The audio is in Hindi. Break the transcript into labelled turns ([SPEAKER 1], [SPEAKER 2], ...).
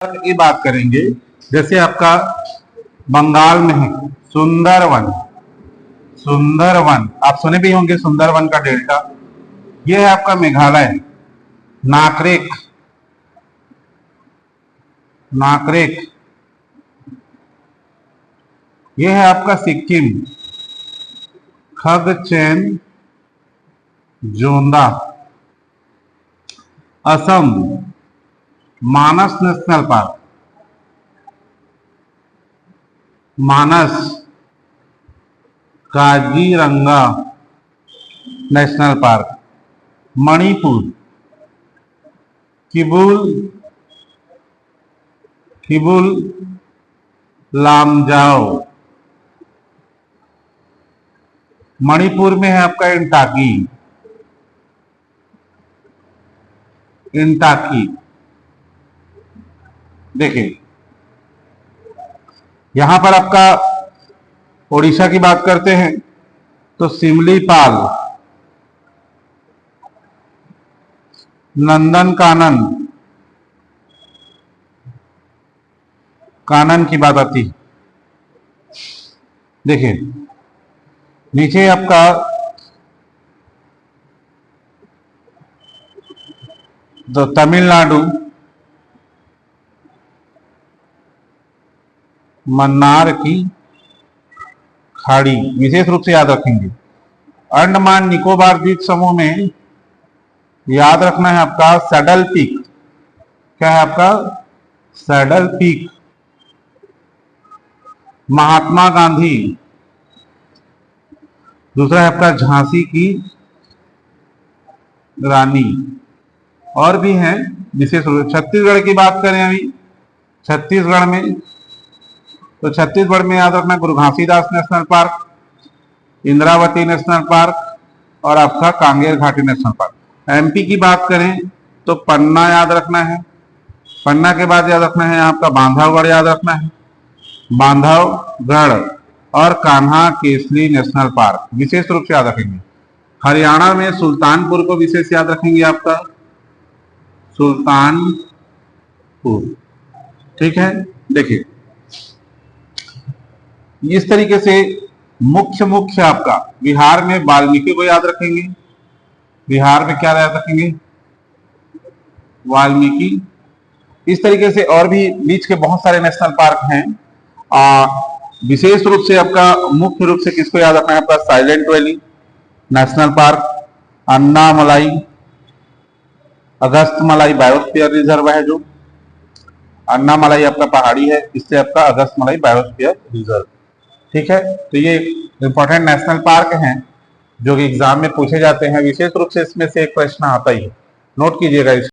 [SPEAKER 1] की बात करेंगे। जैसे आपका बंगाल में है सुंदरवन। सुंदरवन आप सुने भी होंगे, सुंदरवन का डेल्टा। ये है आपका मेघालय, नाकरेक। नाकरेक ये है आपका सिक्किम, खगचैन जोंदा। असम, मानस नेशनल पार्क। मानस, काजीरंगा नेशनल पार्क। मणिपुर, किबुल किबुल लामजाओ। मणिपुर में है आपका इंटाकी। इंटाकी देखिए, यहां पर आपका उड़ीसा की बात करते हैं तो सिमलीपाल, नंदन कानन। कानन की बात आती है। देखिए नीचे आपका तो तमिलनाडु, मन्नार की खाड़ी विशेष रूप से याद रखेंगे। अंडमान निकोबार द्वीप समूह में याद रखना है आपका सैडल पीक। क्या है आपका? Saddle peak. महात्मा गांधी, दूसरा है आपका झांसी की रानी। और भी हैं विशेष रूप से। छत्तीसगढ़ की बात करें अभी, छत्तीसगढ़ में तो छत्तीसगढ़ में याद रखना गुरु Ghasidas national park, Indravati national park और आपका कांगेर घाटी नेशनल पार्क। एमपी की बात करें तो पन्ना याद रखना है। पन्ना के बाद याद रखना है आपका बांधवगढ़ याद रखना है। बांधवगढ़ और कान्हा केसरी नेशनल पार्क विशेष रूप से याद रखेंगे। हरियाणा में सुल्तानपुर को विशेष याद रखेंगे आपका, सुल्तानपुर। ठीक है, देखिए इस तरीके से मुख्य आपका बिहार में वाल्मीकि को याद रखेंगे। बिहार में क्या याद रखेंगे? वाल्मीकि। इस तरीके से और भी बीच के बहुत सारे नेशनल पार्क हैं। विशेष रूप से आपका मुख्य रूप से किसको याद रखना है? आपका silent valley national park, Annamalai, Agasthyamalai biosphere reserve है जो। अन्नामलाई आपका पहाड़ी है, इसलिए आपका अगस्तमलाई बायोस्फीयर रिजर्व। ठीक है, तो ये इंपॉर्टेंट नेशनल पार्क हैं जो कि एग्जाम में पूछे जाते हैं। विशेष रूप से इसमें से एक प्रश्न आता ही है, नोट कीजिएगा।